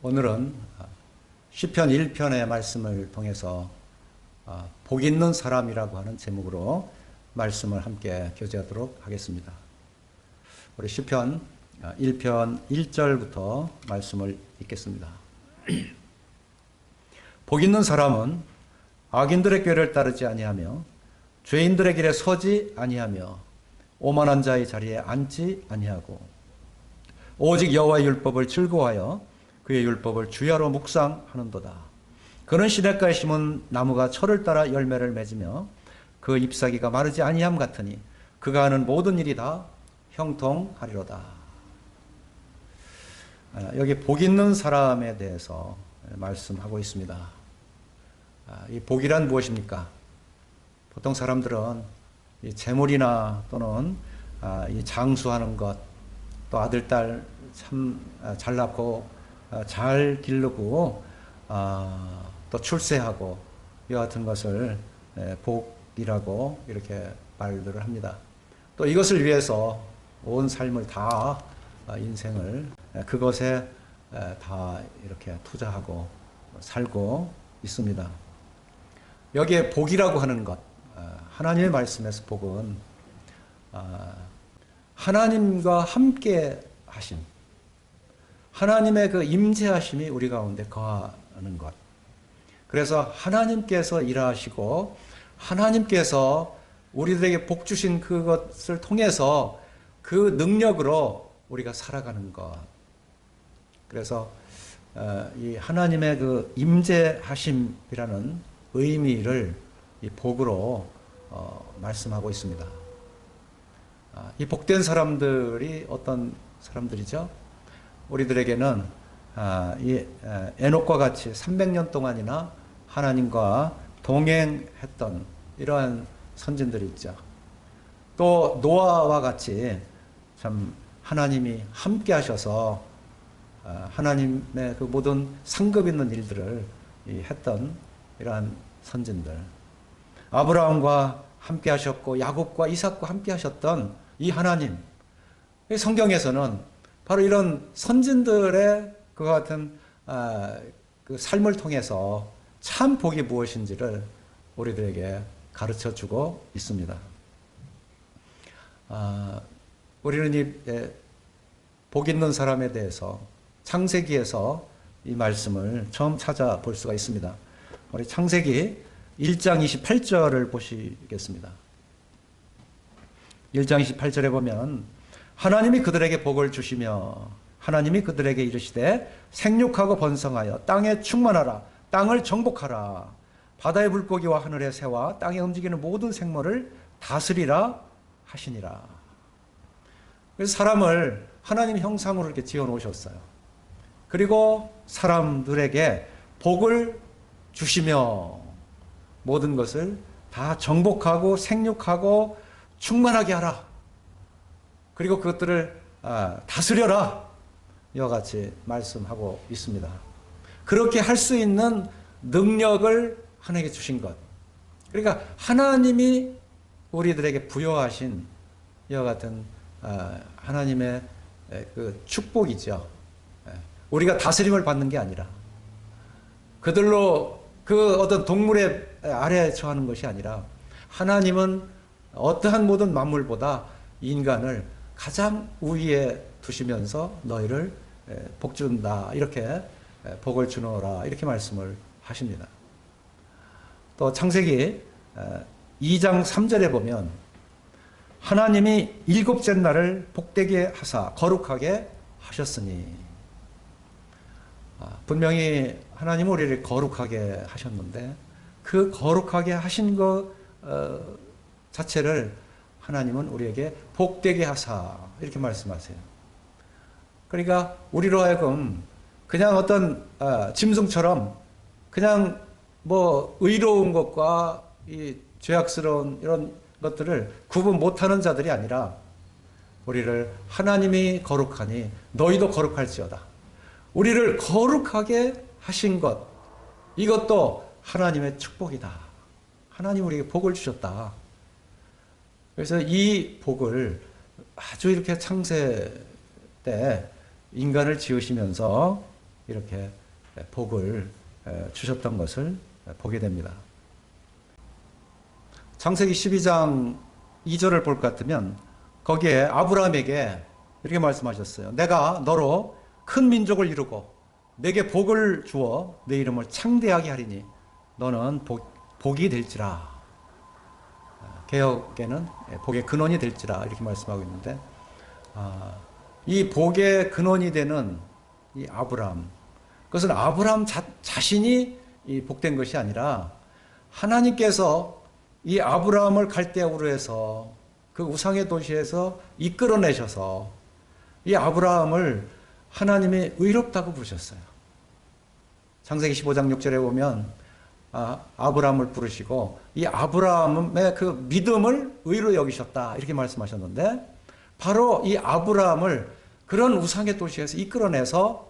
오늘은 시편 1편의 말씀을 통해서 복 있는 사람이라고 하는 제목으로 말씀을 함께 교제하도록 하겠습니다. 우리 시편 1편 1절부터 말씀을 읽겠습니다. 복 있는 사람은 악인들의 꾀를 따르지 아니하며 죄인들의 길에 서지 아니하며 오만한 자의 자리에 앉지 아니하고 오직 여호와의 율법을 즐거워하여 그의 율법을 주야로 묵상하는도다. 그는 시냇가에 심은 나무가 철을 따라 열매를 맺으며 그 잎사귀가 마르지 아니함 같으니 그가 하는 모든 일이 다 형통하리로다. 여기 복 있는 사람에 대해서 말씀하고 있습니다. 이 복이란 무엇입니까? 보통 사람들은 이 재물이나 또는 이 장수하는 것, 또 아들, 딸 참 잘 낳고 잘 기르고 또 출세하고 이와 같은 것을 복이라고 이렇게 말들을 합니다. 또 이것을 위해서 온 삶을 다 인생을 그것에 다 이렇게 투자하고 살고 있습니다. 여기에 복이라고 하는 것, 하나님의 말씀에서 복은 하나님과 함께 하심, 하나님의 그 임재하심이 우리 가운데 거하는 것. 그래서 하나님께서 일하시고 하나님께서 우리들에게 복 주신 그것을 통해서 그 능력으로 우리가 살아가는 것. 그래서 이 하나님의 그 임재하심이라는 의미를 이 복으로 말씀하고 있습니다. 이 복된 사람들이 어떤 사람들이죠? 우리들에게는 이 에녹과 같이 300년 동안이나 하나님과 동행했던 이러한 선진들이 있죠. 또 노아와 같이 참 하나님이 함께 하셔서 하나님의 그 모든 상급 있는 일들을 했던 이러한 선진들. 아브라함과 함께 하셨고 야곱과 이삭과 함께 하셨던 이 하나님. 성경에서는 바로 이런 선진들의 그와 같은 그 삶을 통해서 참 복이 무엇인지를 우리들에게 가르쳐 주고 있습니다. 우리는 이 복 있는 사람에 대해서 창세기에서 이 말씀을 처음 찾아볼 수가 있습니다. 우리 창세기 1장 28절을 보시겠습니다. 1장 28절에 보면 하나님이 그들에게 복을 주시며 하나님이 그들에게 이르시되 생육하고 번성하여 땅에 충만하라. 땅을 정복하라. 바다의 물고기와 하늘의 새와 땅에 움직이는 모든 생물을 다스리라 하시니라. 그래서 사람을 하나님 형상으로 이렇게 지어 놓으셨어요. 그리고 사람들에게 복을 주시며 모든 것을 다 정복하고 생육하고 충만하게 하라. 그리고 그것들을 다스려라. 이와 같이 말씀하고 있습니다. 그렇게 할 수 있는 능력을 하나님께 주신 것. 그러니까 하나님이 우리들에게 부여하신 이와 같은 하나님의 그 축복이죠. 우리가 다스림을 받는 게 아니라 그들로 그 어떤 동물의 아래에 처하는 것이 아니라 하나님은 어떠한 모든 만물보다 인간을 가장 우위에 두시면서 너희를 복 준다. 이렇게 복을 주노라. 이렇게 말씀을 하십니다. 또 창세기 2장 3절에 보면 하나님이 일곱째 날을 복되게 하사 거룩하게 하셨으니 분명히 하나님은 우리를 거룩하게 하셨는데 그 거룩하게 하신 것 자체를 하나님은 우리에게 복되게 하사 이렇게 말씀하세요. 그러니까 우리로 하여금 그냥 어떤 짐승처럼 그냥 뭐 의로운 것과 이 죄악스러운 이런 것들을 구분 못하는 자들이 아니라 우리를 하나님이 거룩하니 너희도 거룩할지어다. 우리를 거룩하게 하신 것, 이것도 하나님의 축복이다. 하나님 우리에게 복을 주셨다. 그래서 이 복을 아주 이렇게 창세 때 인간을 지으시면서 이렇게 복을 주셨던 것을 보게 됩니다. 창세기 12장 2절을 볼 것 같으면 거기에 아브라함에게 이렇게 말씀하셨어요. 내가 너로 큰 민족을 이루고 내게 복을 주어 내 이름을 창대하게 하리니 너는 복이 될지라. 개역에는 복의 근원이 될지라 이렇게 말씀하고 있는데, 이 복의 근원이 되는 이 아브라함, 그것은 아브라함 자신이 이 복된 것이 아니라 하나님께서 이 아브라함을 갈대아우르 해서 그 우상의 도시에서 이끌어내셔서 이 아브라함을 하나님이 의롭다고 부르셨어요. 창세기 15장 6절에 보면 아브라함을 부르시고 이 아브라함의 그 믿음을 의로 여기셨다 이렇게 말씀하셨는데, 바로 이 아브라함을 그런 우상의 도시에서 이끌어내서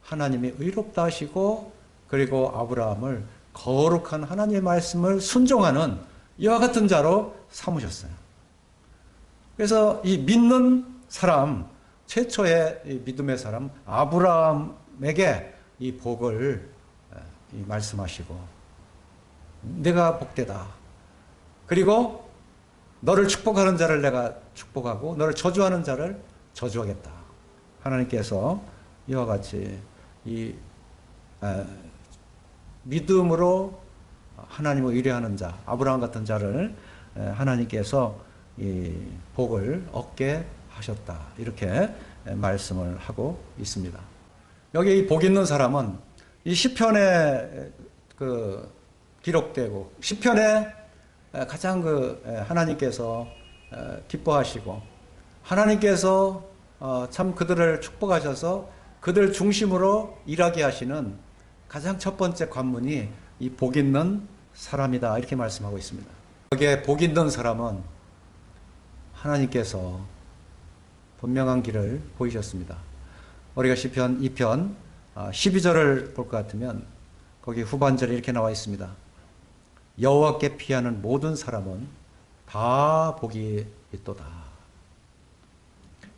하나님이 의롭다 하시고, 그리고 아브라함을 거룩한 하나님의 말씀을 순종하는 이와 같은 자로 삼으셨어요. 그래서 이 믿는 사람, 최초의 이 믿음의 사람 아브라함에게 이 복을 말씀하시고, 내가 복되다. 그리고 너를 축복하는 자를 내가 축복하고 너를 저주하는 자를 저주하겠다. 하나님께서 이와 같이 이 믿음으로 하나님을 의뢰하는 자, 아브라함 같은 자를 하나님께서 이 복을 얻게 하셨다. 이렇게 말씀을 하고 있습니다. 여기 이 복 있는 사람은 이 시편에 기록되고 시편에 가장 하나님께서 기뻐하시고 하나님께서 참 그들을 축복하셔서 그들 중심으로 일하게 하시는 가장 첫 번째 관문이 이 복 있는 사람이다 이렇게 말씀하고 있습니다. 여기에 복 있는 사람은 하나님께서 분명한 길을 보이셨습니다. 우리가 시편 2편 12절을 볼 것 같으면 거기 후반절에 이렇게 나와 있습니다. 여호와께 피하는 모든 사람은 다 복이 있도다.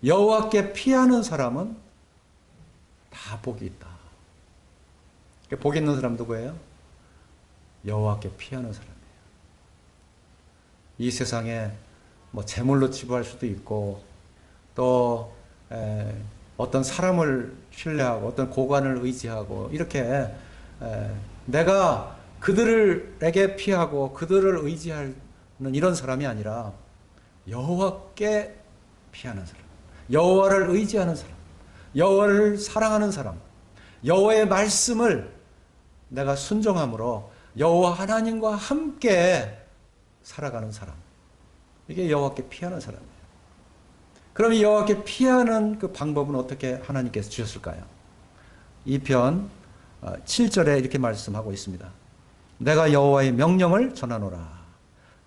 여호와께 피하는 사람은 다 복이 있다. 복 있는 사람 누구예요? 여호와께 피하는 사람이에요. 이 세상에 뭐 재물로 지부할 수도 있고 또 어떤 사람을 신뢰하고 어떤 고관을 의지하고 이렇게 내가 그들에게 피하고 그들을 의지하는 이런 사람이 아니라 여호와께 피하는 사람, 여호와를 의지하는 사람, 여호와를 사랑하는 사람, 여호와의 말씀을 내가 순종함으로 여호와 하나님과 함께 살아가는 사람, 이게 여호와께 피하는 사람이에요. 그럼 이 여호와께 피하는 그 방법은 어떻게 하나님께서 주셨을까요? 2편 7절에 이렇게 말씀하고 있습니다. 내가 여호와의 명령을 전하노라.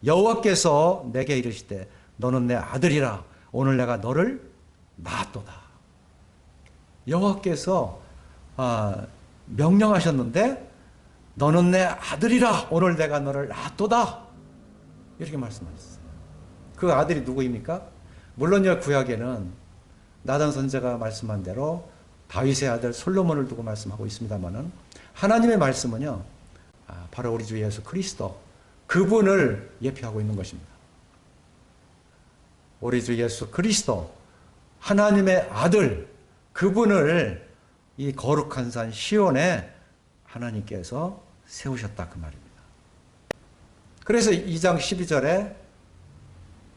여호와께서 내게 이르시되 너는 내 아들이라. 오늘 내가 너를 낳았도다. 여호와께서 명령하셨는데 너는 내 아들이라. 오늘 내가 너를 낳았도다. 이렇게 말씀하셨어요. 그 아들이 누구입니까? 물론요, 구약에는 나단 선지자가 말씀한 대로 다윗의 아들 솔로몬을 두고 말씀하고 있습니다만은 하나님의 말씀은요, 바로 우리 주 예수 그리스도, 그분을 예표하고 있는 것입니다. 우리 주 예수 그리스도, 하나님의 아들, 그분을 이 거룩한 산 시온에 하나님께서 세우셨다 그 말입니다. 그래서 2장 12절에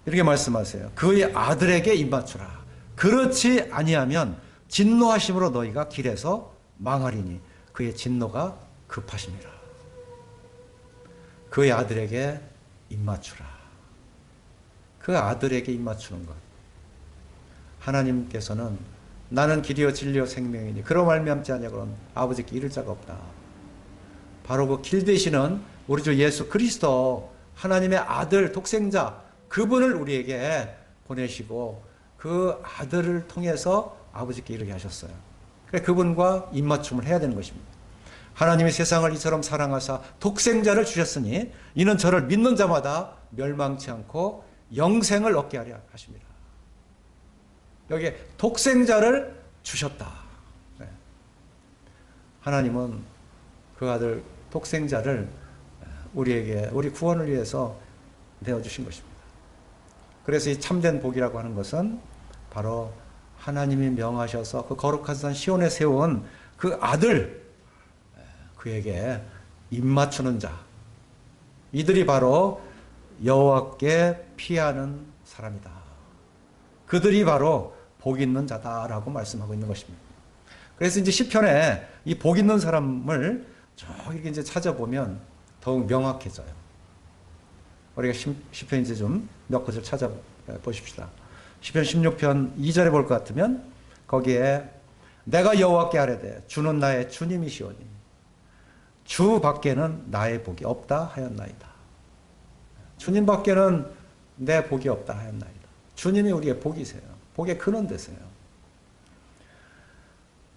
이렇게 말씀하세요. 그의 아들에게 입맞추라. 그렇지 아니하면 진노하심으로 너희가 길에서 망하리니 그의 진노가 급하심이라. 그의 아들에게 입맞추라. 그 아들에게 입맞추는 것. 하나님께서는 나는 길이요 진리요 생명이니 그로 말미암지 아니하고는 아버지께 이를 자가 없다. 바로 그 길 되시는 우리 주 예수 그리스도, 하나님의 아들 독생자, 그분을 우리에게 보내시고 그 아들을 통해서 아버지께 이르게 하셨어요. 그래서 그분과 입맞춤을 해야 되는 것입니다. 하나님이 세상을 이처럼 사랑하사 독생자를 주셨으니 이는 저를 믿는 자마다 멸망치 않고 영생을 얻게 하려 하십니다. 여기에 독생자를 주셨다. 하나님은 그 아들 독생자를 우리에게, 우리 구원을 위해서 내어주신 것입니다. 그래서 이 참된 복이라고 하는 것은 바로 하나님이 명하셔서 그 거룩한 산 시온에 세운 그 아들, 그에게 입맞추는 자, 이들이 바로 여호와께 피하는 사람이다. 그들이 바로 복 있는 자다라고 말씀하고 있는 것입니다. 그래서 이제 시편에 이 복 있는 사람을 이렇게 이제 찾아보면 더욱 명확해져요. 우리가 시편 이제 좀 몇 구절 찾아보십시다. 시편 16편 2절에 볼 것 같으면 거기에 내가 여호와께 아뢰되 주는 나의 주님이시오니 주 밖에는 나의 복이 없다 하였나이다. 주님 밖에는 내 복이 없다 하였나이다. 주님이 우리의 복이세요. 복의 근원 되세요.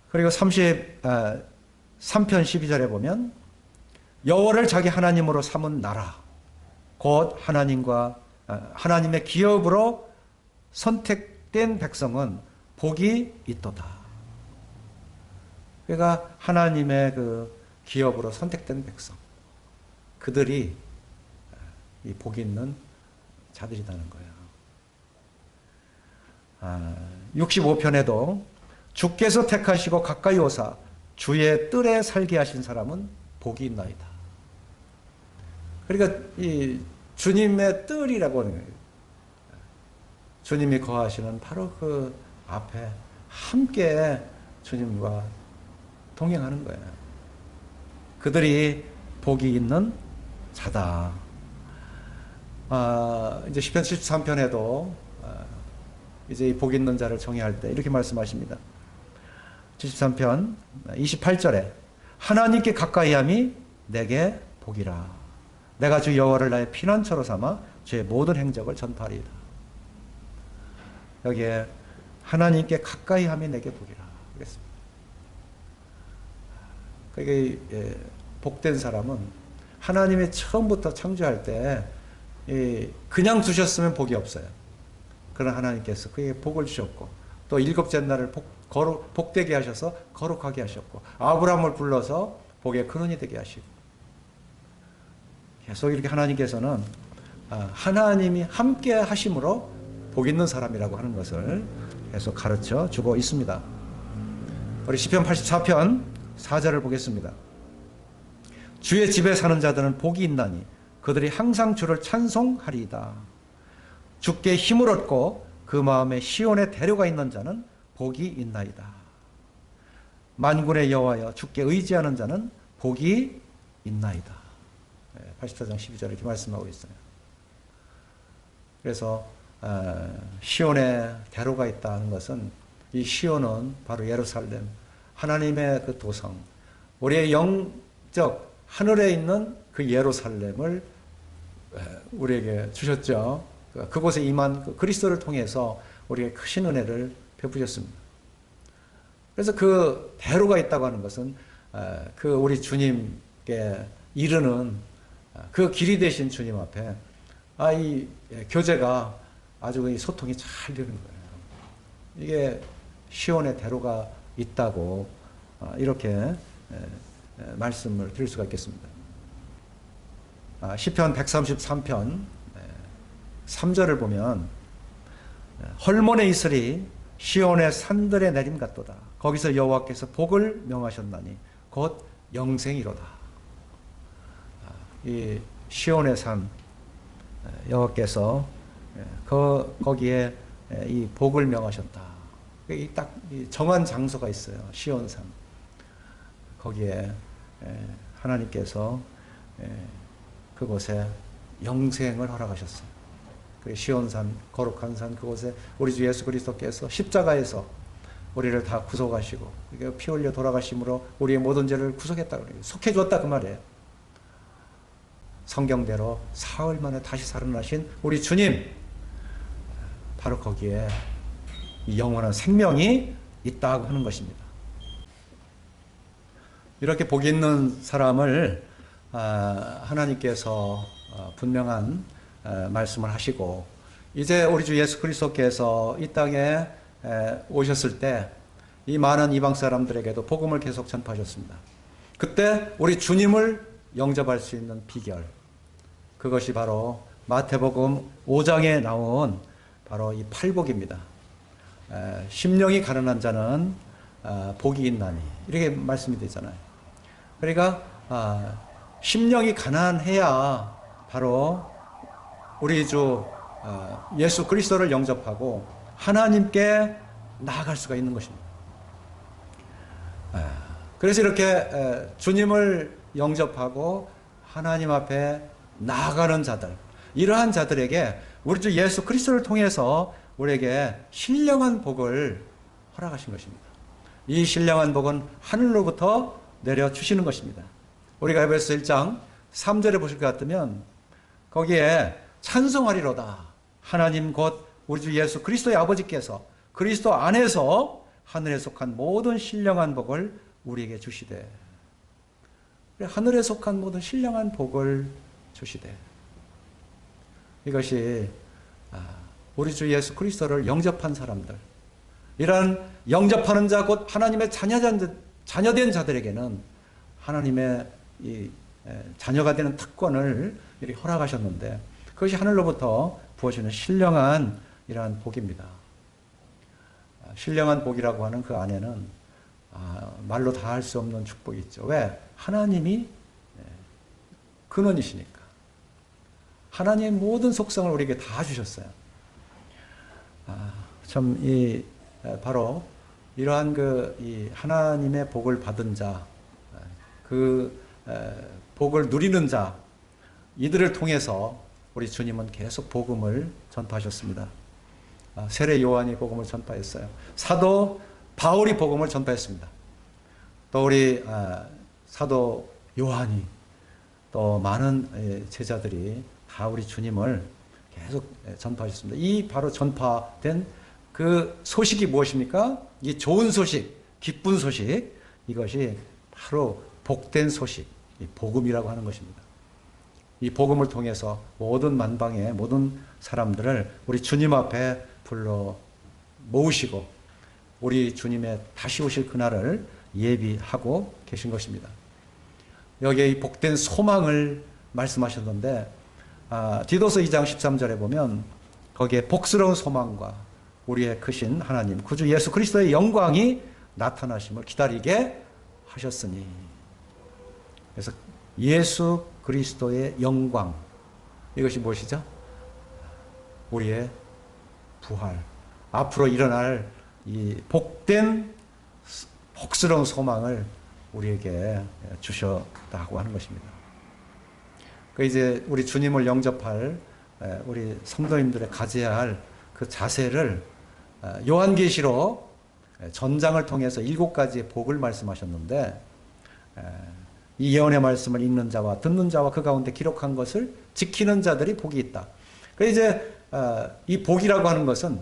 그리고 33편 12절에 보면 여호와를 자기 하나님으로 삼은 나라 곧 하나님의 기업으로 선택된 백성은 복이 있도다. 그러니까 하나님의 그 기업으로 선택된 백성, 그들이 이 복이 있는 자들이라는 거예요. 65편에도 주께서 택하시고 가까이 오사 주의 뜰에 살게 하신 사람은 복이 있나이다. 그러니까 이 주님의 뜰이라고 하는 거예요. 주님이 거하시는 바로 그 앞에 함께 주님과 동행하는 거예요. 그들이 복이 있는 자다. 이제 시편 73편에도 이제 이 복 있는 자를 정의할 때 이렇게 말씀하십니다. 73편 28절에 하나님께 가까이함이 내게 복이라. 내가 주 여호와를 나의 피난처로 삼아 주의 모든 행적을 전파하리이다. 여기에 하나님께 가까이함이 내게 복이라 그랬습니다. 그게 복된 사람은 하나님이 처음부터 창조할 때 그냥 두셨으면 복이 없어요. 그러나 하나님께서 그에게 복을 주셨고 또 일곱째 날을 복되게 하셔서 거룩하게 하셨고 아브라함을 불러서 복의 근원이 되게 하시고 계속 이렇게 하나님께서는 하나님이 함께 하심으로 복 있는 사람이라고 하는 것을 계속 가르쳐 주고 있습니다. 우리 시편 84편 4절을 보겠습니다. 주의 집에 사는 자들은 복이 있나니 그들이 항상 주를 찬송하리이다. 주께 힘을 얻고 그 마음에 시온에 대류가 있는 자는 복이 있나이다. 만군의 여호와여 주께 의지하는 자는 복이 있나이다. 84장 12절 이렇게 말씀하고 있어요. 그래서 시온에 대로가 있다는 것은 이 시온은 바로 예루살렘, 하나님의 그 도성, 우리의 영적 하늘에 있는 그 예루살렘을 우리에게 주셨죠. 그곳에 임한 그 그리스도를 통해서 우리에게 크신 은혜를 베푸셨습니다. 그래서 그 대로가 있다고 하는 것은 그 우리 주님께 이르는 그 길이 되신 주님 앞에 이 교제가 아주 소통이 잘 되는 거예요. 이게 시온의 대로가 있다고 이렇게 말씀을 드릴 수가 있겠습니다. 시편 133편 3절을 보면 헐몬에 있으리 시온의 산들의 내림 같도다. 거기서 여호와께서 복을 명하셨나니 곧 영생이로다. 이 시온의 산 여호와께서 거기에 이 복을 명하셨다. 딱 정한 장소가 있어요. 시온산. 거기에 하나님께서 그곳에 영생을 허락하셨어요. 시온산, 거룩한 산, 그곳에 우리 주 예수 그리스도께서 십자가에서 우리를 다 구속하시고 피 흘려 돌아가심으로 우리의 모든 죄를 구속했다 그래요. 속해줬다 그 말이에요. 성경대로 사흘 만에 다시 살아나신 우리 주님, 바로 거기에 영원한 생명이 있다고 하는 것입니다. 이렇게 복 있는 사람을 하나님께서 분명한 말씀을 하시고 이제 우리 주 예수 그리스도께서 이 땅에 오셨을 때 이 많은 이방 사람들에게도 복음을 계속 전파하셨습니다. 그때 우리 주님을 영접할 수 있는 비결, 그것이 바로 마태복음 5장에 나온 바로 이 팔복입니다. 심령이 가난한 자는 복이 있나니, 이렇게 말씀이 되잖아요. 그러니까 심령이 가난해야 바로 우리 주 예수 그리스도를 영접하고 하나님께 나아갈 수가 있는 것입니다. 그래서 이렇게 주님을 영접하고 하나님 앞에 나아가는 자들, 이러한 자들에게 우리 주 예수 그리스도를 통해서 우리에게 신령한 복을 허락하신 것입니다. 이 신령한 복은 하늘로부터 내려주시는 것입니다. 우리가 에베소 1장 3절에 보실 것 같으면 거기에 찬송하리로다, 하나님 곧 우리 주 예수 그리스도의 아버지께서 그리스도 안에서 하늘에 속한 모든 신령한 복을 우리에게 주시되, 하늘에 속한 모든 신령한 복을 주시되, 이것이 우리 주 예수 그리스도를 영접한 사람들, 이러한 영접하는 자 곧 하나님의 자녀된 자들에게는 하나님의 이 자녀가 되는 특권을 이렇게 허락하셨는데, 그것이 하늘로부터 부어주는 신령한 이러한 복입니다. 신령한 복이라고 하는 그 안에는 말로 다 할 수 없는 축복이 있죠. 왜? 하나님이 근원이시니까. 하나님의 모든 속성을 우리에게 다 주셨어요. 참 바로 이러한 이 하나님의 복을 받은 자, 그 복을 누리는 자, 이들을 통해서 우리 주님은 계속 복음을 전파하셨습니다. 세례 요한이 복음을 전파했어요. 사도 바울이 복음을 전파했습니다. 또 우리 사도 요한이, 또 많은 제자들이 다 우리 주님을 계속 전파하셨습니다. 이 바로 전파된 그 소식이 무엇입니까? 이 좋은 소식, 기쁜 소식, 이것이 바로 복된 소식, 이 복음이라고 하는 것입니다. 이 복음을 통해서 모든 만방의 모든 사람들을 우리 주님 앞에 불러 모으시고 우리 주님의 다시 오실 그날을 예비하고 계신 것입니다. 여기에 이 복된 소망을 말씀하셨는데, 디도서 2장 13절에 보면 거기에 복스러운 소망과 우리의 크신 하나님 구주 예수 그리스도의 영광이 나타나심을 기다리게 하셨으니, 그래서 예수 그리스도의 영광, 이것이 무엇이죠? 우리의 부활, 앞으로 일어날 이 복된 복스러운 소망을 우리에게 주셨다고 하는 것입니다. 그 이제 우리 주님을 영접할 우리 성도님들의 가져야 할 그 자세를 요한계시록 전장을 통해서 7가지의 복을 말씀하셨는데, 이 예언의 말씀을 읽는 자와 듣는 자와 그 가운데 기록한 것을 지키는 자들이 복이 있다. 그래서 이제 이 복이라고 하는 것은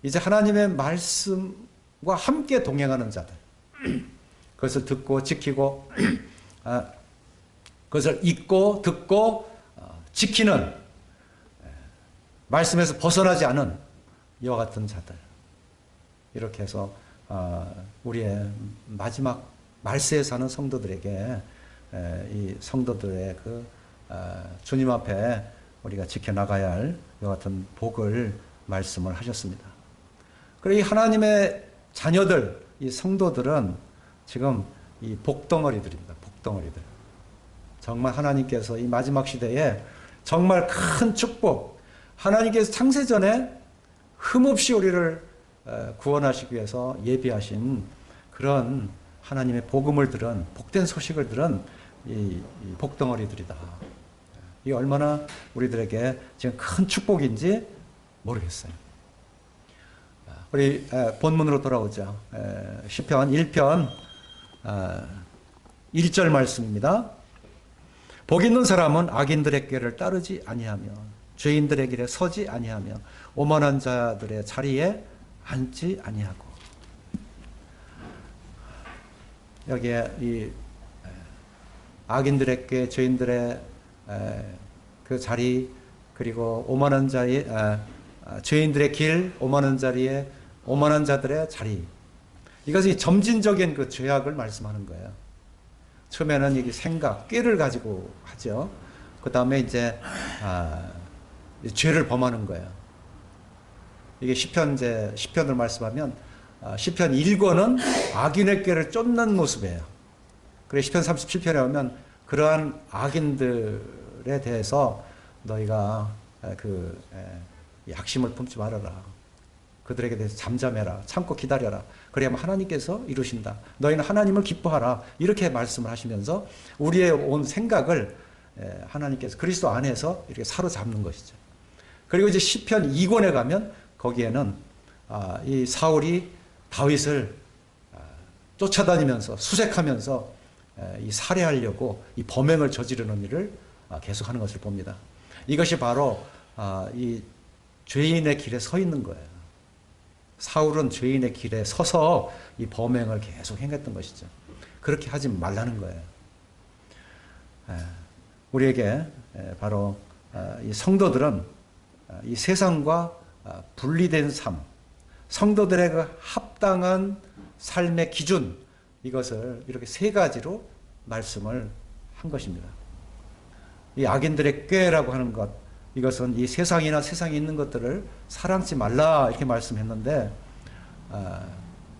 이제 하나님의 말씀과 함께 동행하는 자들, 그것을 듣고 지키고 그것을 읽고 듣고 지키는, 말씀에서 벗어나지 않은 이와 같은 자들, 이렇게 해서 우리의 마지막 말세에 사는 성도들에게 이 성도들의 그 주님 앞에 우리가 지켜나가야 할 이와 같은 복을 말씀을 하셨습니다. 그리고 이 하나님의 자녀들, 이 성도들은 지금 이 복덩어리들입니다. 복덩어리들. 정말 하나님께서 이 마지막 시대에 정말 큰 축복, 하나님께서 창세전에 흠없이 우리를 구원하시기 위해서 예비하신 그런 하나님의 복음을 들은, 복된 소식을 들은 이 복덩어리들이다. 이게 얼마나 우리들에게 지금 큰 축복인지 모르겠어요. 우리 본문으로 돌아오죠. 시편 1편 1절 말씀입니다. 복 있는 사람은 악인들의 꾀를 따르지 아니하며 죄인들의 길에 서지 아니하며 오만한 자들의 자리에 앉지 아니하고. 여기에 이 악인들의 꾀, 죄인들의 그 자리, 그리고 오만한 자의 죄인들의 길, 오만한 자리에 오만한 자들의 자리, 이것이 점진적인 그 죄악을 말씀하는 거예요. 처음에는 이게 생각, 꾀를 가지고 하죠. 그 다음에 이제 죄를 범하는 거예요. 이게 시편을 말씀하면 시편 1권은 악인의 꾀를 쫓는 모습이에요. 그래서 시편 37편에 오면 그러한 악인들에 대해서 너희가 약심을 품지 말아라. 그들에게 대해서 잠잠해라. 참고 기다려라. 그래야만 하나님께서 이루신다. 너희는 하나님을 기뻐하라. 이렇게 말씀을 하시면서 우리의 온 생각을 하나님께서 그리스도 안에서 이렇게 사로잡는 것이죠. 그리고 이제 시편 2권에 가면 거기에는 이 사울이 다윗을 쫓아다니면서 수색하면서 이 살해하려고 이 범행을 저지르는 일을 계속하는 것을 봅니다. 이것이 바로 이 죄인의 길에 서 있는 거예요. 사울은 죄인의 길에 서서 이 범행을 계속 행했던 것이죠. 그렇게 하지 말라는 거예요. 우리에게 바로 이 성도들은 이 세상과 분리된 삶, 성도들에게 합당한 삶의 기준, 이것을 이렇게 세 가지로 말씀을 한 것입니다. 이 악인들의 꾀라고 하는 것, 이것은 이 세상이나 세상에 있는 것들을 사랑치 말라 이렇게 말씀했는데,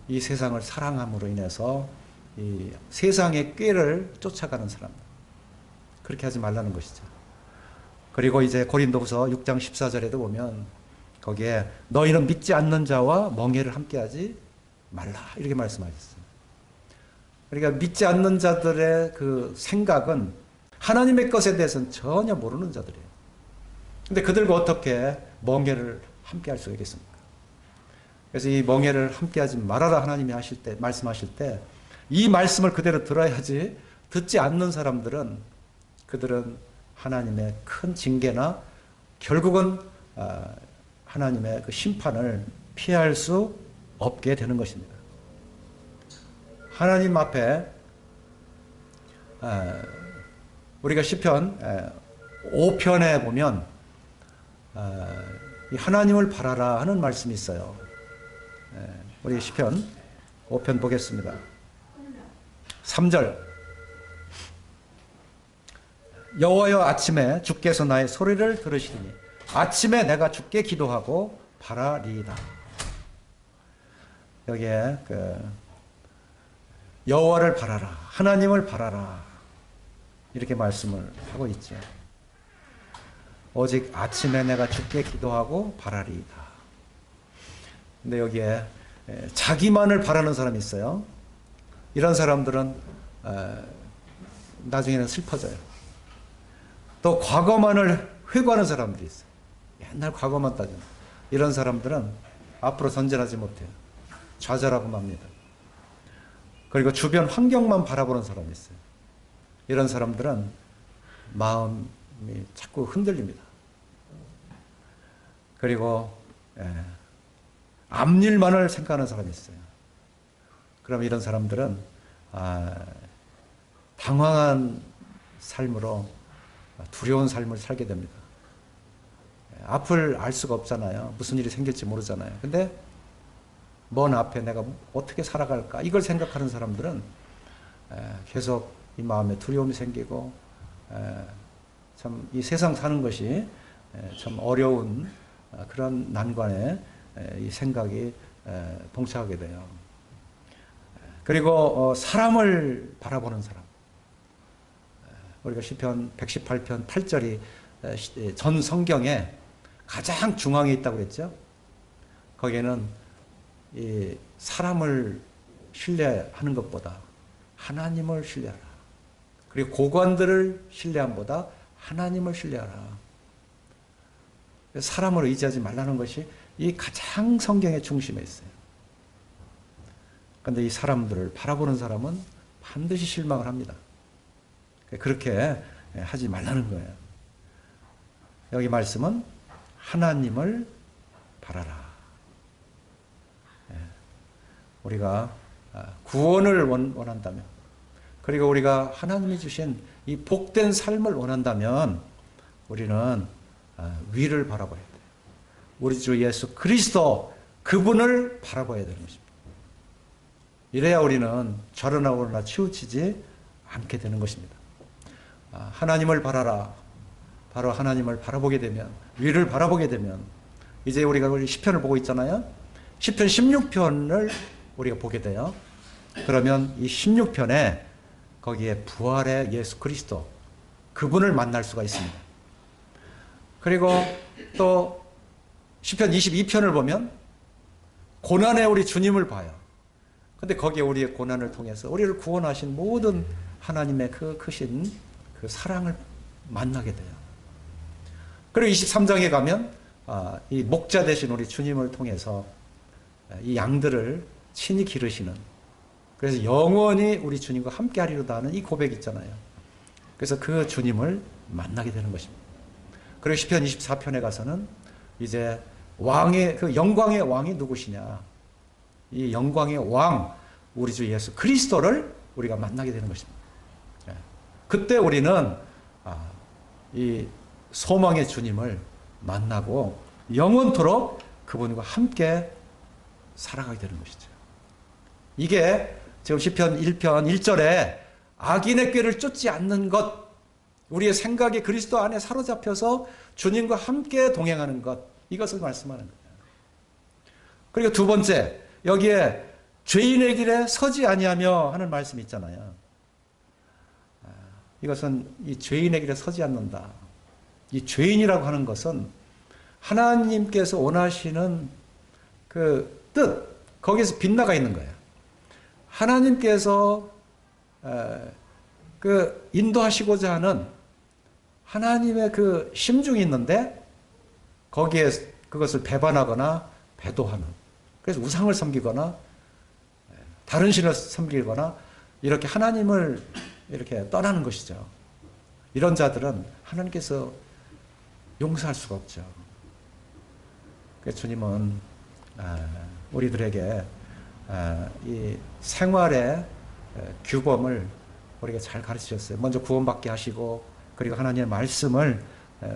이 세상을 사랑함으로 인해서 이 세상의 꾀를 쫓아가는 사람, 그렇게 하지 말라는 것이죠. 그리고 이제 고린도후서 6장 14절에도 보면 거기에 너희는 믿지 않는 자와 멍해를 함께하지 말라 이렇게 말씀하셨어요. 그러니까 믿지 않는 자들의 그 생각은 하나님의 것에 대해서는 전혀 모르는 자들이에요. 근데 그들과 어떻게 멍해를 함께할 수 있겠습니까? 그래서 이 멍해를 함께하지 말아라 하나님이 하실 때, 말씀하실 때 이 말씀을 그대로 들어야지, 듣지 않는 사람들은 그들은 하나님의 큰 징계나 결국은 하나님의 그 심판을 피할 수 없게 되는 것입니다. 하나님 앞에 우리가 시편 5편에 보면 하나님을 바라라 하는 말씀이 있어요. 우리 시편 5편 보겠습니다. 3절 여호와여 아침에 주께서 나의 소리를 들으시리니 아침에 내가 주께 기도하고 바라리이다. 여기에 여호와를 바라라, 하나님을 바라라 이렇게 말씀을 하고 있죠. 오직 아침에 내가 주께 기도하고 바라리이다. 근데 여기에 자기만을 바라는 사람이 있어요. 이런 사람들은 나중에는 슬퍼져요. 또 과거만을 회고하는 사람들이 있어요. 맨날 과거만 따지는. 이런 사람들은 앞으로 전진하지 못해요. 좌절하고 맙니다. 그리고 주변 환경만 바라보는 사람이 있어요. 이런 사람들은 마음이 자꾸 흔들립니다. 그리고 앞일만을 생각하는 사람이 있어요. 그럼 이런 사람들은 당황한 삶으로 두려운 삶을 살게 됩니다. 앞을 알 수가 없잖아요. 무슨 일이 생길지 모르잖아요. 근데 먼 앞에 내가 어떻게 살아갈까 이걸 생각하는 사람들은 계속 이 마음에 두려움이 생기고 참 이 세상 사는 것이 참 어려운 그런 난관에 이 생각이 봉착하게 돼요. 그리고 사람을 바라보는 사람, 우리가 시편 118편 8절이 전 성경에 가장 중앙에 있다고 그랬죠. 거기에는 이 사람을 신뢰하는 것보다 하나님을 신뢰하라. 그리고 고관들을 신뢰함보다 하나님을 신뢰하라. 사람을 의지하지 말라는 것이 이 가장 성경의 중심에 있어요. 그런데 이 사람들을 바라보는 사람은 반드시 실망을 합니다. 그렇게 하지 말라는 거예요. 여기 말씀은 하나님을 바라라. 우리가 구원을 원한다면, 그리고 우리가 하나님이 주신 이 복된 삶을 원한다면 우리는 위를 바라봐야 돼요. 우리 주 예수 그리스도, 그분을 바라봐야 되는 것입니다. 이래야 우리는 좌로나 우로나 치우치지 않게 되는 것입니다. 하나님을 바라라. 바로 하나님을 바라보게 되면, 위를 바라보게 되면, 이제 우리가 우리 시편을 보고 있잖아요. 시편 16편을 우리가 보게 돼요. 그러면 이 16편에 거기에 부활의 예수 그리스도, 그분을 만날 수가 있습니다. 그리고 또 시편 22편을 보면 고난의 우리 주님을 봐요. 근데 거기에 우리의 고난을 통해서 우리를 구원하신 모든 하나님의 그 크신 그 사랑을 만나게 돼요. 그리고 23장에 가면 이 목자 되신 우리 주님을 통해서 이 양들을 친히 기르시는, 그래서 영원히 우리 주님과 함께 하리로다 하는 이 고백이 있잖아요. 그래서 그 주님을 만나게 되는 것입니다. 그리고 시편 24편에 가서는 이제 왕의, 그 영광의 왕이 누구시냐, 이 영광의 왕 우리 주 예수 그리스도를 우리가 만나게 되는 것입니다. 그때 우리는 이 소망의 주님을 만나고 영원토록 그분과 함께 살아가게 되는 것이죠. 이게 지금 시편 1편 1절에 악인의 꾀를 쫓지 않는 것, 우리의 생각이 그리스도 안에 사로잡혀서 주님과 함께 동행하는 것, 이것을 말씀하는 거예요. 그리고 두 번째, 여기에 죄인의 길에 서지 아니하며 하는 말씀이 있잖아요. 이것은 이 죄인의 길에 서지 않는다. 이 죄인이라고 하는 것은 하나님께서 원하시는 그 뜻, 거기에서 빗나가 있는 거예요. 하나님께서 그 인도하시고자 하는 하나님의 그 심중이 있는데 거기에 그것을 배반하거나 배도하는, 그래서 우상을 섬기거나 다른 신을 섬기거나 이렇게 하나님을 이렇게 떠나는 것이죠. 이런 자들은 하나님께서 용서할 수가 없죠. 그래서 주님은 우리들에게 이 생활의 규범을 우리가 잘 가르치셨어요. 먼저 구원받게 하시고, 그리고 하나님의 말씀을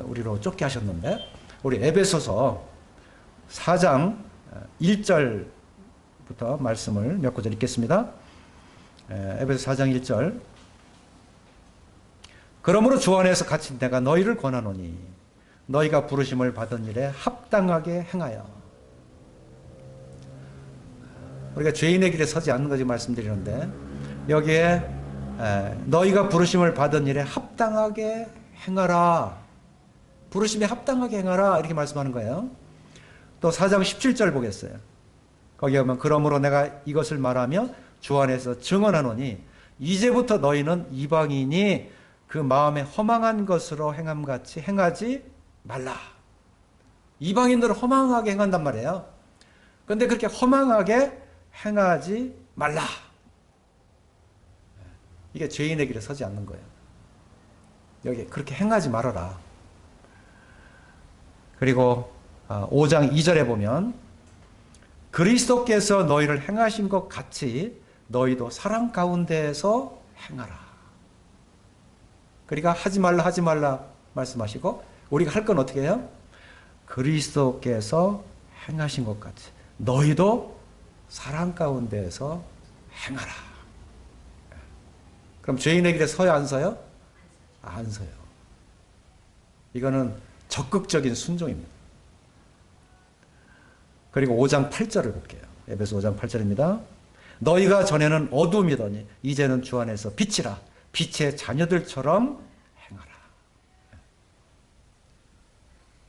우리로 쫓게 하셨는데, 우리 에베소서 4장 1절부터 말씀을 몇 구절 읽겠습니다. 에베소 4장 1절. 그러므로 주 안에서 갇힌 내가 너희를 권하노니 너희가 부르심을 받은 일에 합당하게 행하여. 우리가 죄인의 길에 서지 않는 것을 말씀드리는데, 여기에 너희가 부르심을 받은 일에 합당하게 행하라. 부르심에 합당하게 행하라, 이렇게 말씀하는 거예요. 또 4장 17절 보겠어요. 거기에 보면 그러므로 내가 이것을 말하며 주 안에서 증언하노니 이제부터 너희는 이방인이 그 마음에 허망한 것으로 행함같이 행하지 말라. 이방인들은 허망하게 행한단 말이에요. 그런데 그렇게 허망하게 행하지 말라. 이게 죄인의 길에 서지 않는 거예요. 여기 그렇게 행하지 말아라. 그리고 5장 2절에 보면 그리스도께서 너희를 행하신 것 같이 너희도 사랑 가운데에서 행하라. 그러니까 하지 말라 말씀하시고, 우리가 할 건 어떻게 해요? 그리스도께서 행하신 것 같이 너희도 사랑 가운데에서 행하라. 그럼 죄인의 길에 서요, 안 서요? 안 서요. 이거는 적극적인 순종입니다. 그리고 5장 8절을 볼게요. 에베소 5장 8절입니다. 너희가 전에는 어둠이더니 이제는 주 안에서 빛이라. 빛의 자녀들처럼 행하라.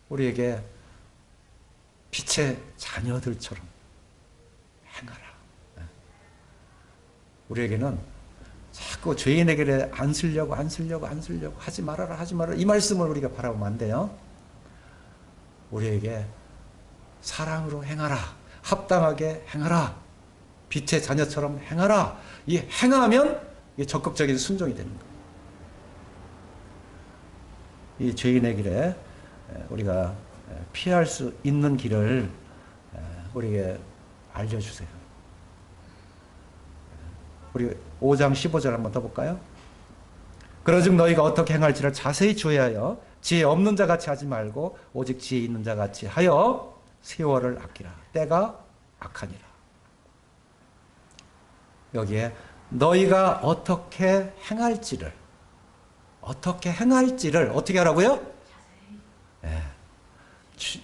우리에게 빛의 자녀들처럼 행하라. 우리에게는 자꾸 죄인의 길에 안 쓰려고 하지 말아라 이 말씀을 우리가 바라보면 안 돼요. 우리에게 사랑으로 행하라, 합당하게 행하라, 빛의 자녀처럼 행하라. 이 행하면 이게 적극적인 순종이 되는 거예요. 이 죄인의 길에 우리가 피할 수 있는 길을 우리에게 알려주세요. 우리 5장 15절 한번 더 볼까요? 그러즉 너희가 어떻게 행할지를 자세히 주의하여 지혜 없는 자 같이 하지 말고 오직 지혜 있는 자 같이 하여 세월을 아끼라. 때가 악하니라. 여기에 너희가 어떻게 행할지를 어떻게 하라고요?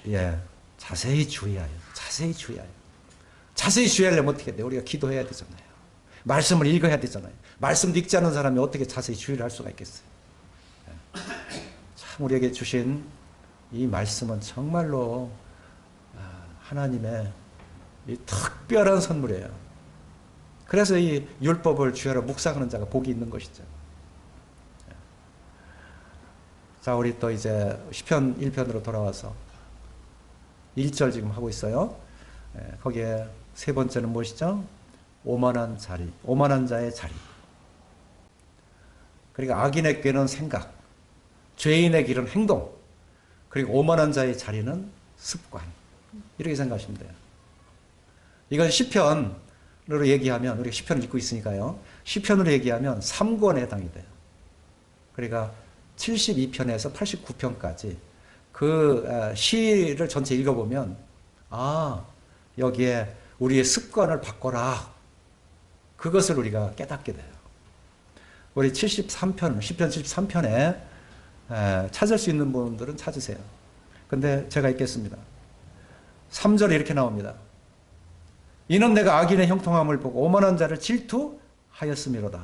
예, 자세히 주의하여. 자세히 주의하려면 어떻게 돼요? 우리가 기도해야 되잖아요. 말씀을 읽어야 되잖아요. 말씀도 읽지 않은 사람이 어떻게 자세히 주의를 할 수가 있겠어요? 예. 참 우리에게 주신 이 말씀은 정말로 하나님의 이 특별한 선물이에요. 그래서 이 율법을 주야로 묵상하는 자가 복이 있는 것이죠. 자, 우리 또 이제 시편 1편으로 돌아와서 1절 지금 하고 있어요. 거기에 세 번째는 무엇이죠? 오만한 자의 자리. 그러니까 악인의 꾀는 생각, 죄인의 길은 행동, 그리고 오만한 자의 자리는 습관. 이렇게 생각하시면 돼요. 이건 시편으로 얘기하면, 우리가 시편을 읽고 있으니까요. 시편으로 얘기하면 3권에 해당이 돼요. 그러니까 72편에서 89편까지 그 시를 전체 읽어보면 여기에 우리의 습관을 바꿔라. 그것을 우리가 깨닫게 돼요. 우리 73편, 시편 73편에 찾을 수 있는 분들은 찾으세요. 근데 제가 읽겠습니다. 3절에 이렇게 나옵니다. 이는 내가 악인의 형통함을 보고 오만한 자를 질투하였음이로다.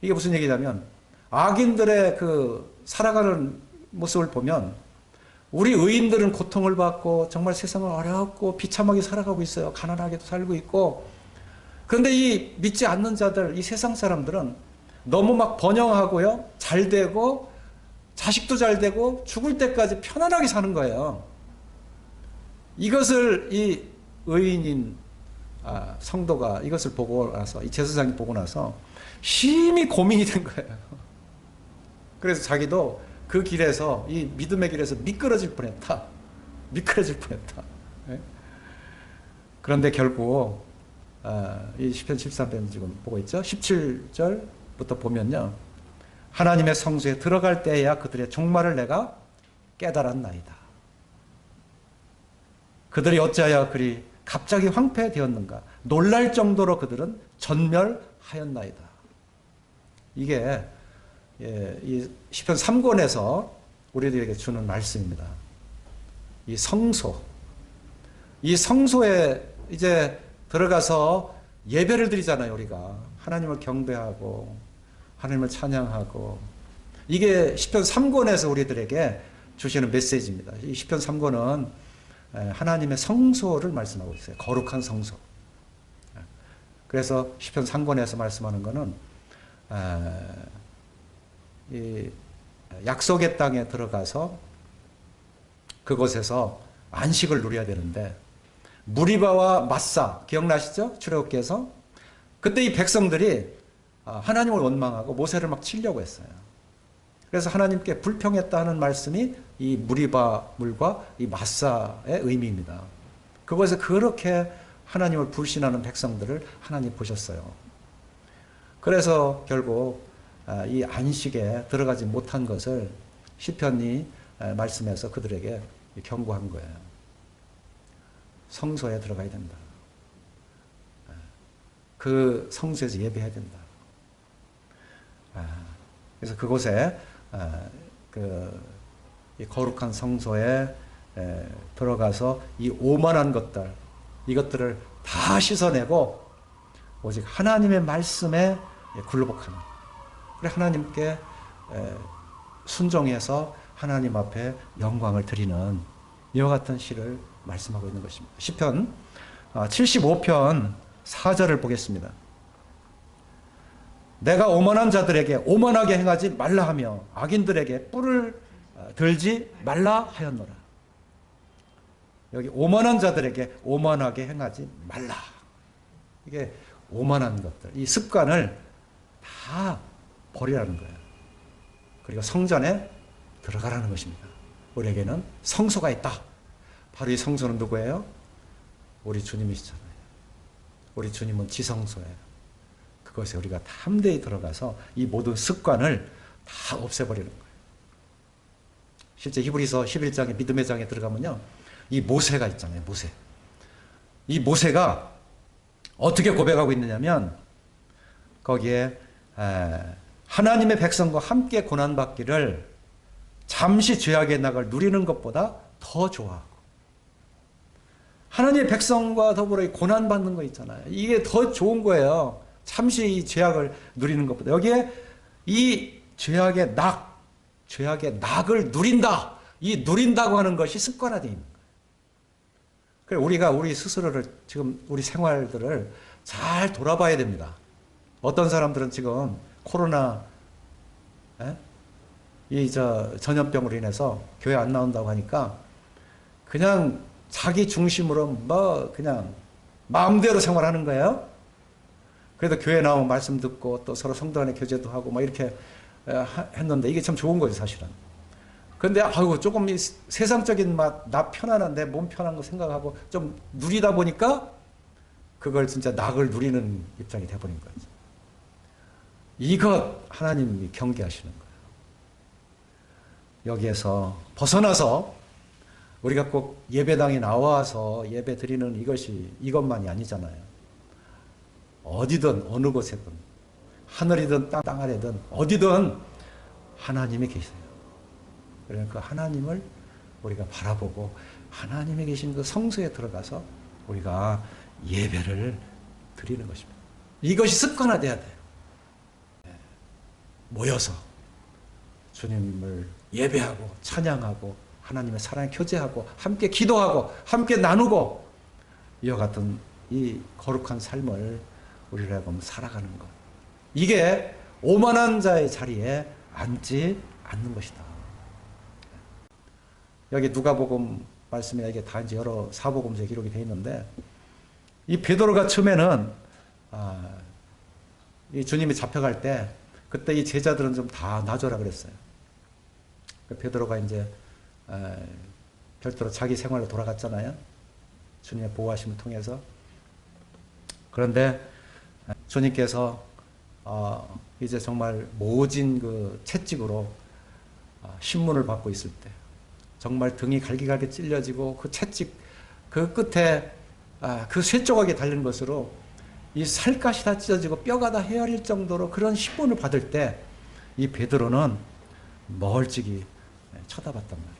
이게 무슨 얘기냐면 악인들의 그 살아가는 모습을 보면 우리 의인들은 고통을 받고 정말 세상을 어렵고 비참하게 살아가고 있어요. 가난하게도 살고 있고. 그런데 이 믿지 않는 자들, 이 세상 사람들은 너무 막 번영하고요. 잘 되고 자식도 잘 되고 죽을 때까지 편안하게 사는 거예요. 이것을 이 의인인 성도가 이것을 보고 나서, 이 제사장이 보고 나서 심히 고민이 된 거예요. 그래서 자기도 그 길에서, 이 믿음의 길에서 미끄러질 뻔했다. 네? 그런데 결국 이 시편 13편 지금 보고 있죠. 17절부터 보면요. 하나님의 성소에 들어갈 때야 그들의 종말을 내가 깨달았나이다. 그들이 어찌하여 그리 갑자기 황폐되었는가. 놀랄 정도로 그들은 전멸하였나이다. 이게 이 시편 3권에서 우리들에게 주는 말씀입니다. 이 성소에 이제 들어가서 예배를 드리잖아요. 우리가 하나님을 경배하고 하나님을 찬양하고, 이게 시편 3권에서 우리들에게 주시는 메시지입니다. 이 시편 3권은 하나님의 성소를 말씀하고 있어요. 거룩한 성소. 그래서 시편 3권에서 말씀하는 것은 이 약속의 땅에 들어가서 그곳에서 안식을 누려야 되는데, 무리바와 마사 기억나시죠? 출애굽기에서 그때 이 백성들이 하나님을 원망하고 모세를 막 치려고 했어요. 그래서 하나님께 불평했다 하는 말씀이 이 무리바 물과 이 마사의 의미입니다. 그곳에 그렇게 하나님을 불신하는 백성들을 하나님 보셨어요. 그래서 결국 이 안식에 들어가지 못한 것을 시편이 말씀해서 그들에게 경고한 거예요. 성소에 들어가야 된다. 그 성소에서 예배해야 된다. 그래서 그곳에 이 거룩한 성소에 들어가서 이 오만한 것들, 이것들을 다 씻어내고 오직 하나님의 말씀에 굴복하는, 그래 하나님께 순종해서 하나님 앞에 영광을 드리는 이와 같은 시를 말씀하고 있는 것입니다. 시편 75편 4절을 보겠습니다. 내가 오만한 자들에게 오만하게 행하지 말라 하며 악인들에게 뿔을 들지 말라 하였노라. 여기 오만한 자들에게 오만하게 행하지 말라. 이게 오만한 것들, 이 습관을 다 버리라는 거예요. 그리고 성전에 들어가라는 것입니다. 우리에게는 성소가 있다. 바로 이 성소는 누구예요? 우리 주님이시잖아요. 우리 주님은 지성소예요. 그것에 우리가 담대히 들어가서 이 모든 습관을 다 없애버리는 거예요. 실제 히브리서 11장의 믿음의 장에 들어가면요, 이 모세가 있잖아요. 이 모세가 어떻게 고백하고 있느냐면 거기에 하나님의 백성과 함께 고난받기를 잠시 죄악의 낙을 누리는 것보다 더 좋아하고, 하나님의 백성과 더불어 고난받는 거 있잖아요. 이게 더 좋은 거예요. 잠시 이 죄악을 누리는 것보다. 여기에 이 죄악의 낙을 누린다. 이 누린다고 하는 것이 습관화되어 있는 거예요. 그래서 우리가 우리 스스로를, 지금 우리 생활들을 잘 돌아봐야 됩니다. 어떤 사람들은 지금 코로나 전염병으로 인해서 교회 안 나온다고 하니까 그냥 자기 중심으로 그냥 마음대로 생활하는 거예요. 그래도 교회 나오면 말씀 듣고 또 서로 성도 간에 교제도 하고 이렇게 했는데 이게 참 좋은 거죠, 사실은. 그런데 조금 세상적인 나 편안한데 몸 편한 거 생각하고 좀 누리다 보니까 그걸 진짜 낙을 누리는 입장이 돼버린 거죠. 이것 하나님이 경계하시는 거예요. 여기에서 벗어나서 우리가 꼭 예배당에 나와서 예배 드리는 이것만이 아니잖아요. 어디든 어느 곳에든 하늘이든 땅 아래든 어디든 하나님이 계세요. 그러니까 그 하나님을 우리가 바라보고 하나님이 계신 그 성소에 들어가서 우리가 예배를 드리는 것입니다. 이것이 습관화돼야 돼요. 모여서 주님을 예배하고 찬양하고 하나님의 사랑에 교제하고 함께 기도하고 함께 나누고 이와 같은 이 거룩한 삶을 우리로 하여금 살아가는 것. 이게 오만한 자의 자리에 앉지 않는 것이다. 여기 누가복음 말씀에 이게 다 이제 여러 사복음서에 기록이 되어 있는데, 이 베드로가 처음에는 이 주님이 잡혀갈 때 그때 이 제자들은 좀 다 놔줘라 그랬어요. 베드로가 이제 별도로 자기 생활로 돌아갔잖아요. 주님의 보호하심을 통해서. 그런데 주님께서 이제 정말 모진 그 채찍으로 신문을 받고 있을 때, 정말 등이 갈기갈기 찔려지고 그 채찍 그 끝에 그 쇠조각이 달린 것으로 이 살갗이 다 찢어지고 뼈가 다 헤어릴 정도로 그런 신문을 받을 때 이 베드로는 멀찍이 쳐다봤단 말이에요.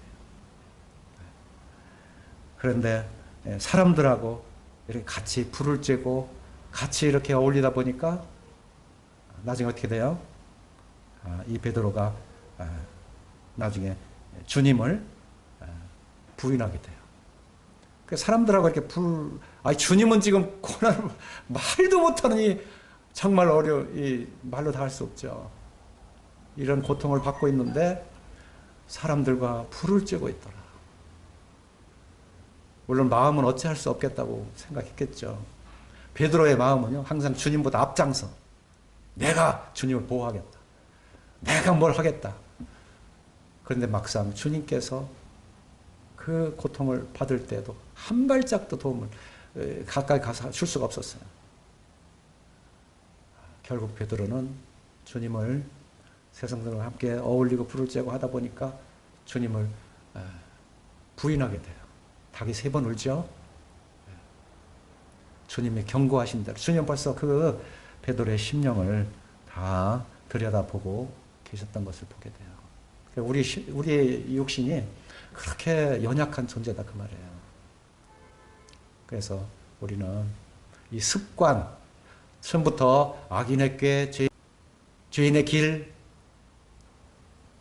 그런데 사람들하고 이렇게 같이 불을 쬐고 같이 이렇게 어울리다 보니까 나중에 어떻게 돼요? 이 베드로가 나중에 주님을 부인하게 돼요. 사람들하고 이렇게 주님은 지금 고난을 말도 못하는 이 정말 이 말로 다 할 수 없죠. 이런 고통을 받고 있는데 사람들과 불을 쬐고 있더라. 물론 마음은 어찌할 수 없겠다고 생각했겠죠. 베드로의 마음은요, 항상 주님보다 앞장서 내가 주님을 보호하겠다. 내가 뭘 하겠다. 그런데 막상 주님께서 그 고통을 받을 때도 한 발짝도 도움을 가까이 가서 줄 수가 없었어요. 결국 베드로는 주님을 세상들과 함께 어울리고 불을 쬐고 하다 보니까 주님을 부인하게 돼요. 닭이 3번 울죠. 주님이 경고하신 대로 주님 벌써 그 베드로의 심령을 다 들여다보고 계셨던 것을 보게 돼요. 우리의 육신이 그렇게 연약한 존재다 그 말이에요. 그래서 우리는 이 습관, 처음부터 악인의 꾀, 죄인의 길,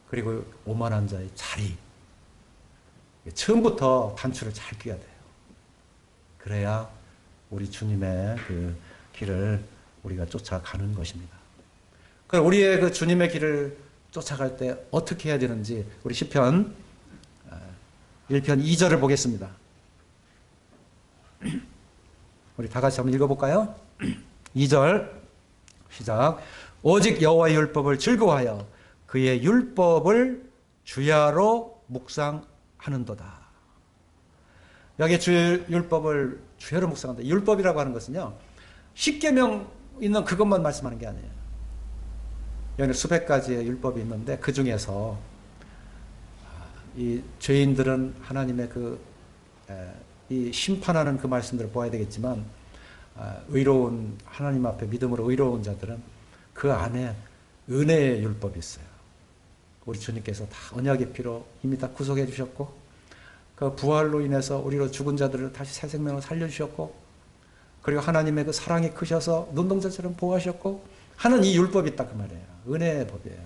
그리고 오만한 자의 자리, 처음부터 단추를 잘 꿰야 돼요. 그래야 우리 주님의 그 길을 우리가 쫓아가는 것입니다. 그럼 우리의 그 주님의 길을 쫓아갈 때 어떻게 해야 되는지 우리 시편 1편 2절을 보겠습니다. 우리 다 같이 한번 읽어볼까요? 2절 시작. 오직 여호와의 율법을 즐거워하여 그의 율법을 주야로 묵상하는도다. 여기 율법을 주야로 묵상한다. 율법이라고 하는 것은요, 10계명 있는 그것만 말씀하는 게 아니에요. 여기 수백 가지의 율법이 있는데 그 중에서 이 죄인들은 하나님의 이 심판하는 그 말씀들을 보아야 되겠지만, 의로운 하나님 앞에 믿음으로 의로운 자들은 그 안에 은혜의 율법이 있어요. 우리 주님께서 다 언약의 피로 이미 다 구속해 주셨고, 그 부활로 인해서 우리로 죽은 자들을 다시 새 생명으로 살려주셨고, 그리고 하나님의 그 사랑이 크셔서 눈동자처럼 보호하셨고 하는 이 율법이 있다 그 말이에요. 은혜의 법이에요.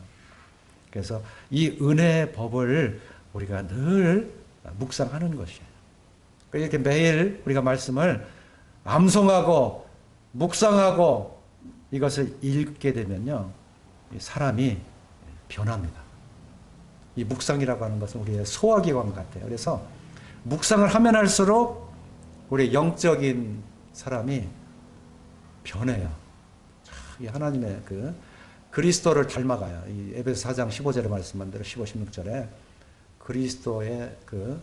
그래서 이 은혜의 법을 우리가 늘 묵상하는 것이에요. 이렇게 매일 우리가 말씀을 암송하고 묵상하고 이것을 읽게 되면요, 사람이 변합니다. 이 묵상이라고 하는 것은 우리의 소화기관 같아요. 그래서 묵상을 하면 할수록 우리 영적인 사람이 변해요. 이 하나님의 그 그리스도를 닮아가요. 이 에베소 4장 15절에 말씀한 대로 15, 16절에 그리스도의 그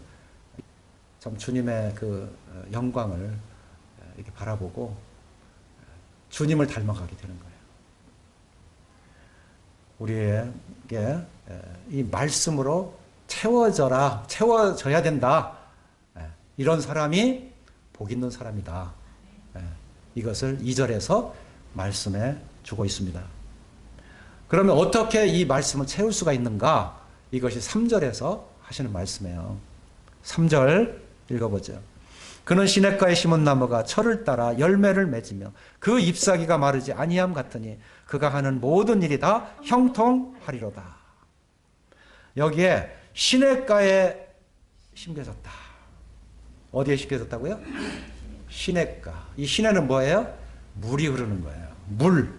참 주님의 그 영광을 이렇게 바라보고 주님을 닮아가게 되는 거예요. 우리에게 이 말씀으로 채워져야 된다. 이런 사람이 복 있는 사람이다. 이것을 2절에서 말씀해 주고 있습니다. 그러면 어떻게 이 말씀을 채울 수가 있는가? 이것이 3절에서 하시는 말씀이에요. 3절 읽어보죠. 그는 시냇가에 심은 나무가 철을 따라 열매를 맺으며 그 잎사귀가 마르지 아니함 같으니 그가 하는 모든 일이 다 형통하리로다. 여기에 시냇가에 심겨졌다. 어디에 심겨졌다고요? 시냇가. 이 시내는 뭐예요? 물이 흐르는 거예요. 물.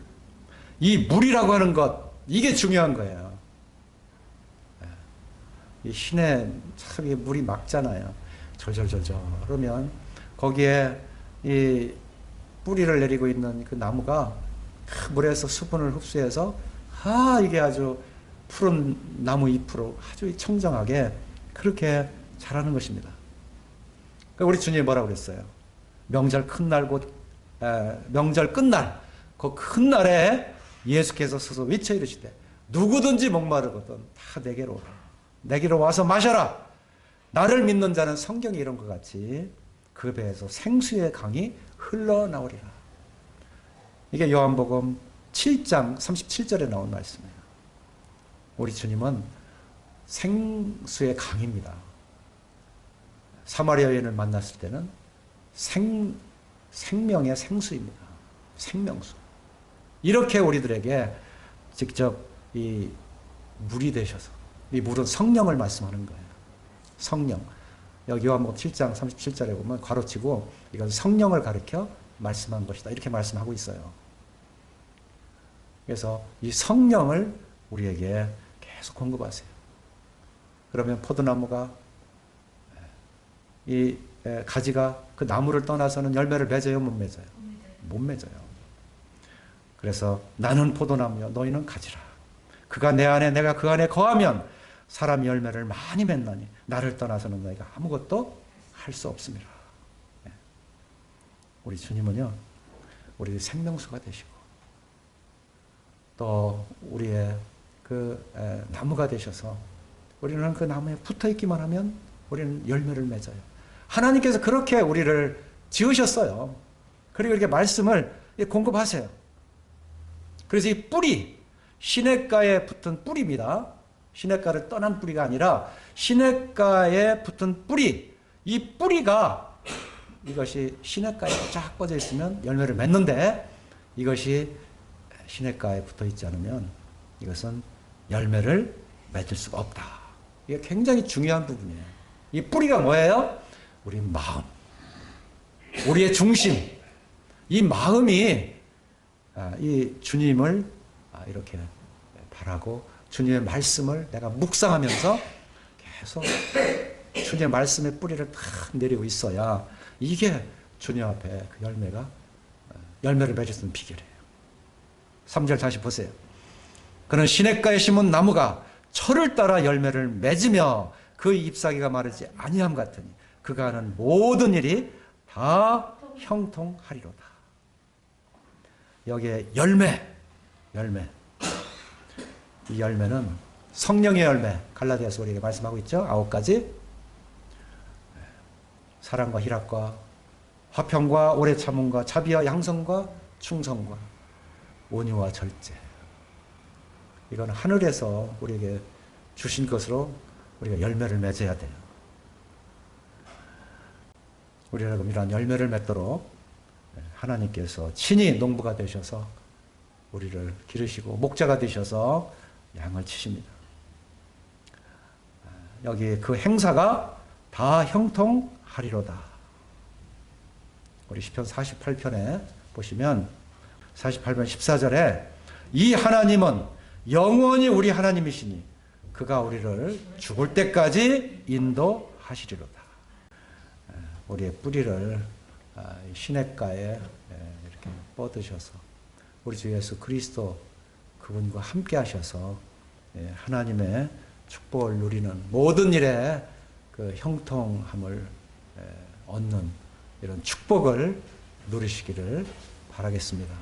이 물이라고 하는 것, 이게 중요한 거예요. 이 시내 참 물이 맑잖아요. 절절절절. 그러면 거기에 이 뿌리를 내리고 있는 그 나무가 물에서 수분을 흡수해서 이게 아주 푸른 나무 잎으로 아주 청정하게 그렇게 자라는 것입니다. 우리 주님이 뭐라고 그랬어요? 명절 큰 날 명절 끝날 그 큰 날에 예수께서 서서 외쳐 이르시되 누구든지 목마르거든 다 내게로 오라. 내게로 와서 마셔라. 나를 믿는 자는 성경에 이런 것 같이 그 배에서 생수의 강이 흘러나오리라. 이게 요한복음 7장 37절에 나온 말씀이에요. 우리 주님은 생수의 강입니다. 사마리아 여인을 만났을 때는 생명의 생수입니다. 생명수. 이렇게 우리들에게 직접 이 물이 되셔서, 이 물은 성령을 말씀하는 거예요. 성령. 여기 요한복음 7장 37절에 보면 괄호치고 이건 성령을 가리켜 말씀한 것이다. 이렇게 말씀하고 있어요. 그래서 이 성령을 우리에게 계속 공급하세요. 그러면 포도나무가 이 가지가 그 나무를 떠나서는 열매를 맺어요, 못 맺어요? 못 맺어요. 그래서 나는 포도나무요, 너희는 가지라. 그가 내 안에, 내가 그 안에 거하면 사람이 열매를 많이 맺나니 나를 떠나서는 너희가 아무것도 할 수 없습니다. 우리 주님은요, 우리 생명수가 되시고 또 우리의 그 나무가 되셔서 우리는 그 나무에 붙어 있기만 하면 우리는 열매를 맺어요. 하나님께서 그렇게 우리를 지으셨어요. 그리고 이렇게 말씀을 공급하세요. 그래서 이 뿌리, 시냇가에 붙은 뿌리입니다. 시냇가를 떠난 뿌리가 아니라 시냇가에 붙은 뿌리, 이 뿌리가 이것이 시냇가에 쫙 뻗어 있으면 열매를 맺는데 이것이 시냇가에 붙어 있지 않으면 이것은 열매를 맺을 수가 없다. 이게 굉장히 중요한 부분이에요. 이 뿌리가 뭐예요? 우리 마음, 우리의 중심, 이 마음이 이 주님을 이렇게 바라고 주님의 말씀을 내가 묵상하면서 계속 주님의 말씀의 뿌리를 탁 내리고 있어야 이게 주님 앞에 그 열매를 맺을 수 있는 비결이에요. 3절 다시 보세요. 그는 시냇가에 심은 나무가 철을 따라 열매를 맺으며 그 잎사귀가 마르지 아니함 같으니 그가 하는 모든 일이 다 형통하리로다. 여기에 열매. 이 열매는 성령의 열매, 갈라디아서 우리에게 말씀하고 있죠. 9가지. 사랑과 희락과 화평과 오래 참음과 자비와 양성과 충성과 온유와 절제. 이건 하늘에서 우리에게 주신 것으로 우리가 열매를 맺어야 돼요. 우리가 그럼 이러한 열매를 맺도록 하나님께서 친히 농부가 되셔서 우리를 기르시고 목자가 되셔서 양을 치십니다. 여기 그 행사가 다 형통하리로다. 우리 시편 48편에 보시면 48편 14절에 이 하나님은 영원히 우리 하나님이시니 그가 우리를 죽을 때까지 인도하시리로다. 우리의 뿌리를 시냇가에 이렇게 뻗으셔서 우리 주 예수 그리스도 그분과 함께 하셔서 하나님의 축복을 누리는 모든 일에 그 형통함을 얻는 이런 축복을 누리시기를 바라겠습니다.